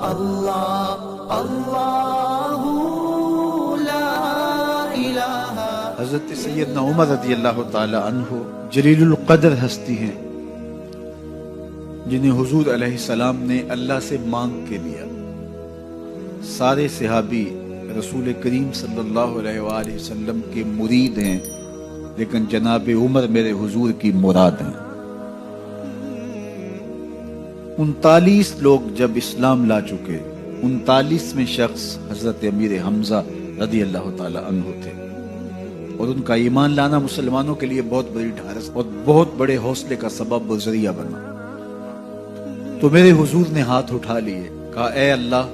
اللہ اللہ لا الہ۔ حضرت سیدنا عمر رضی اللہ تعالی عنہ جلیل القدر ہستی ہیں جنہیں حضور علیہ السلام نے اللہ سے مانگ کے لیا۔ سارے صحابی رسول کریم صلی اللہ علیہ وآلہ وسلم کے مرید ہیں، لیکن جناب عمر میرے حضور کی مراد ہیں۔ 39 لوگ جب اسلام لا چکے، 39ویں شخص حضرت امیر حمزہ رضی اللہ تعالی عنہ تھے، اور ان کا ایمان لانا مسلمانوں کے لیے بہت بڑی ڈھارس اور بہت بڑے حوصلے کا سبب و ذریعہ بنا۔ تو میرے حضور نے ہاتھ اٹھا لیے، کہا اے اللہ،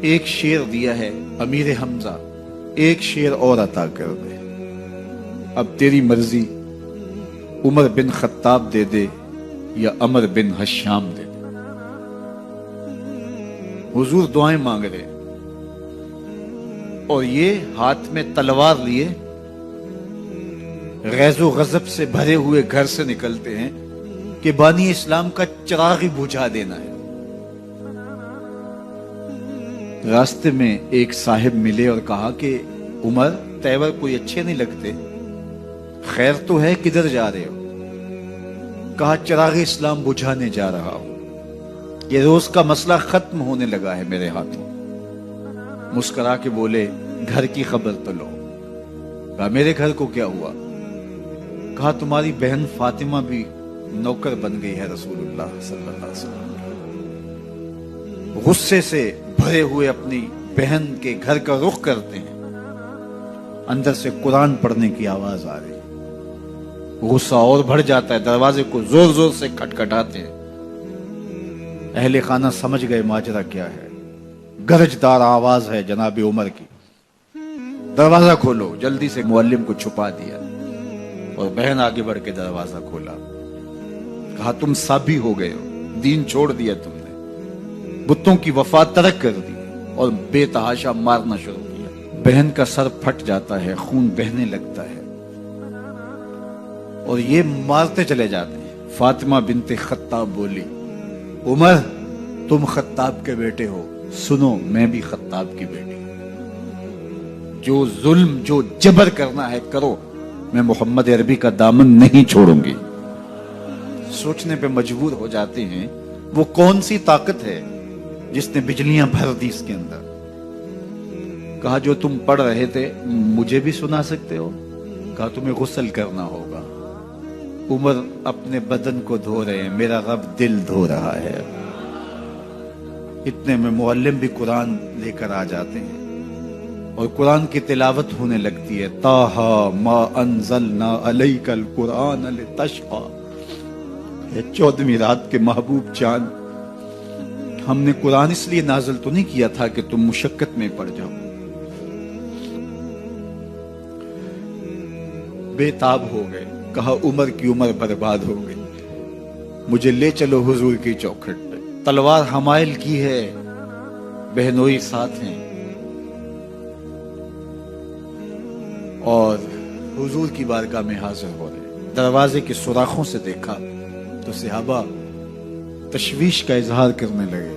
ایک شیر دیا ہے امیر حمزہ، ایک شیر اور عطا کر دے، اب تیری مرضی، عمر بن خطاب دے دے یا عمر بن حشام دے دے۔ حضور دعائیں مانگ رہے اور یہ ہاتھ میں تلوار لیے غیظ و غضب سے بھرے ہوئے گھر سے نکلتے ہیں کہ بانی اسلام کا چراغ بجھا دینا ہے۔ راستے میں ایک صاحب ملے اور کہا کہ عمر، تیور کوئی اچھے نہیں لگتے، خیر تو ہے، کدھر جا رہے ہو؟ کہا چراغ اسلام بجھانے جا رہا ہوں، یہ روز کا مسئلہ ختم ہونے لگا ہے میرے ہاتھوں۔ مسکرا کے بولے گھر کی خبر تو لو۔ کہا میرے گھر کو کیا ہوا؟ کہا تمہاری بہن فاطمہ بھی نوکر بن گئی ہے رسول اللہ صلی اللہ علیہ وسلم۔ غصے سے بھرے ہوئے اپنی بہن کے گھر کا رخ کرتے ہیں، اندر سے قرآن پڑھنے کی آواز آ رہی، غصہ اور بڑھ جاتا ہے، دروازے کو زور زور سے کھٹکھٹاتے ہیں۔ اہل خانہ سمجھ گئے ماجرا کیا ہے، گرجدار آواز ہے جناب عمر کی، دروازہ کھولو۔ جلدی سے معلم کو چھپا دیا اور بہن آگے بڑھ کے دروازہ کھولا۔ کہا تم سابی ہو گئے ہو، دین چھوڑ دیا تم نے، بتوں کی وفا ترک کر دی اور بے تحاشا مارنا شروع کیا۔ بہن کا سر پھٹ جاتا ہے، خون بہنے لگتا ہے اور یہ مارتے چلے جاتے ہیں۔ فاطمہ بنت خطاب بولی عمر تم خطاب کے بیٹے ہو، سنو میں بھی خطاب کی بیٹی ہوں، جو ظلم جو جبر کرنا ہے کرو، میں محمد عربی کا دامن نہیں چھوڑوں گی۔ سوچنے پہ مجبور ہو جاتے ہیں وہ کون سی طاقت ہے جس نے بجلیاں بھر دی اس کے اندر۔ کہا جو تم پڑھ رہے تھے مجھے بھی سنا سکتے ہو؟ کہا تمہیں غسل کرنا ہوگا۔ عمر اپنے بدن کو دھو رہے ہیں، میرا رب دل دھو رہا ہے۔ اتنے میں معلم بھی قرآن لے کر آ جاتے ہیں اور قرآن کی تلاوت ہونے لگتی ہے۔ طٰہٰ ما انزلنا علیک القرآن لتشقیٰ، 14ویں رات کے محبوب چاند، ہم نے قرآن اس لیے نازل تو نہیں کیا تھا کہ تم مشقت میں پڑ جاؤ۔ بے تاب ہو گئے، کہا عمر کی عمر برباد ہو گئی، مجھے لے چلو حضور کی چوکھٹ پہ۔ تلوار حمائل کی ہے، بہنوئی ساتھ ہیں، اور حضور کی بارگاہ میں حاضر ہو رہے۔ دروازے کے سوراخوں سے دیکھا تو صحابہ تشویش کا اظہار کرنے لگے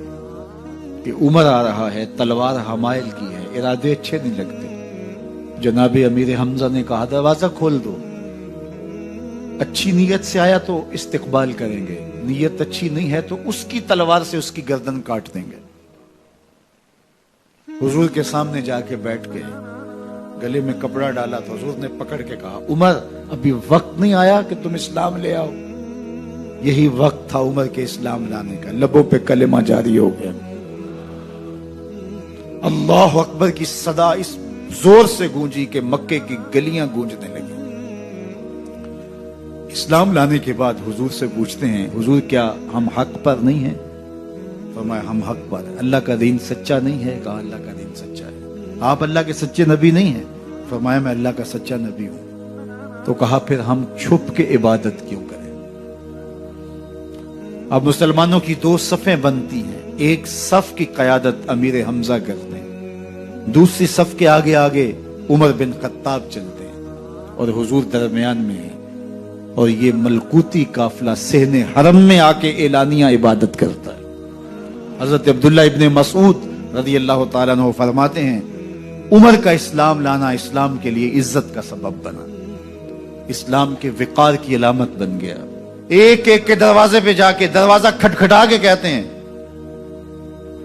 کہ عمر آ رہا ہے، تلوار حمائل کی ہے، ارادے اچھے نہیں لگتے۔ جناب امیر حمزہ نے کہا دروازہ کھول دو، اچھی نیت سے آیا تو استقبال کریں گے، نیت اچھی نہیں ہے تو اس کی تلوار سے اس کی گردن کاٹ دیں گے۔ حضور کے سامنے جا کے بیٹھ گئے، گلے میں کپڑا ڈالا تو حضور نے پکڑ کے کہا عمر ابھی وقت نہیں آیا کہ تم اسلام لے آؤ؟ یہی وقت تھا عمر کے اسلام لانے کا۔ لبوں پہ کلمہ جاری ہو گیا، اللہ اکبر کی صدا اس زور سے گونجی کہ مکے کی گلیاں گونجنے لگی۔ اسلام لانے کے بعد حضور سے پوچھتے ہیں حضور کیا ہم حق پر نہیں ہیں؟ فرمایا ہم حق پر ہیں۔ اللہ کا دین سچا نہیں ہے؟ کہا اللہ کا دین سچا ہے۔ آپ اللہ کے سچے نبی نہیں ہیں؟ فرمایا میں اللہ کا سچا نبی ہوں۔ تو کہا پھر ہم چھپ کے عبادت کیوں کریں؟ اب مسلمانوں کی دو صفیں بنتی ہیں، ایک صف کی قیادت امیر حمزہ کرتے ہیں، دوسری صف کے آگے آگے عمر بن خطاب چلتے ہیں اور حضور درمیان میں ہیں، اور یہ ملکوتی قافلہ صحن حرم میں آ کے اعلانیہ عبادت کرتا ہے۔ حضرت عبداللہ ابن مسعود رضی اللہ تعالیٰ عنہ فرماتے ہیں عمر کا اسلام لانا اسلام کے لیے عزت کا سبب بنا، اسلام کے وقار کی علامت بن گیا۔ ایک ایک کے دروازے پہ جا کے دروازہ کھٹکھٹا کے کہتے ہیں،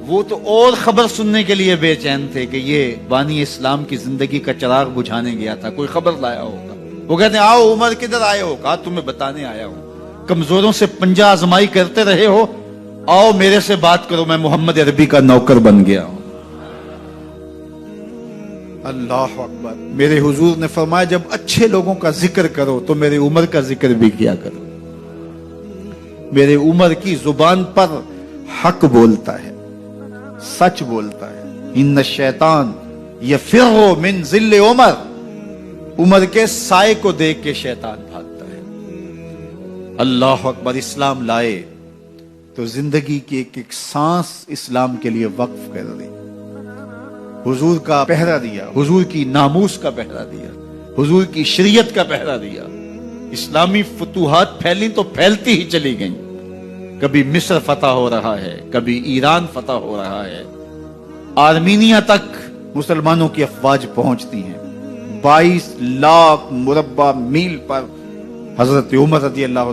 وہ تو اور خبر سننے کے لیے بے چین تھے کہ یہ بانی اسلام کی زندگی کا چراغ بجھانے گیا تھا، کوئی خبر لایا ہوگا۔ وہ کہتے ہیں آؤ عمر کدھر آئے ہو؟ کہا تمہیں بتانے آیا ہوں، کمزوروں سے پنجہ آزمائی کرتے رہے ہو، آؤ میرے سے بات کرو، میں محمد عربی کا نوکر بن گیا ہوں۔ اللہ اکبر۔ میرے حضور نے فرمایا جب اچھے لوگوں کا ذکر کرو تو میرے عمر کا ذکر بھی کیا کرو۔ میرے عمر کی زبان پر حق بولتا ہے، سچ بولتا ہے۔ ان الشیطان یفر من ظل عمر، عمر کے سائے کو دیکھ کے شیطان بھاگتا ہے۔ اللہ اکبر۔ اسلام لائے تو زندگی کی ایک ایک سانس اسلام کے لیے وقف کر دی، حضور کا پہرا دیا، حضور کی ناموس کا پہرا دیا، حضور کی شریعت کا پہرا دیا۔ اسلامی فتوحات پھیلی تو پھیلتی ہی چلی گئیں، کبھی مصر فتح ہو رہا ہے، کبھی ایران فتح ہو رہا ہے، آرمینیا تک مسلمانوں کی افواج پہنچتی ہیں۔ 22 لاکھ مربع میل پر حضرت عمر رضی اللہ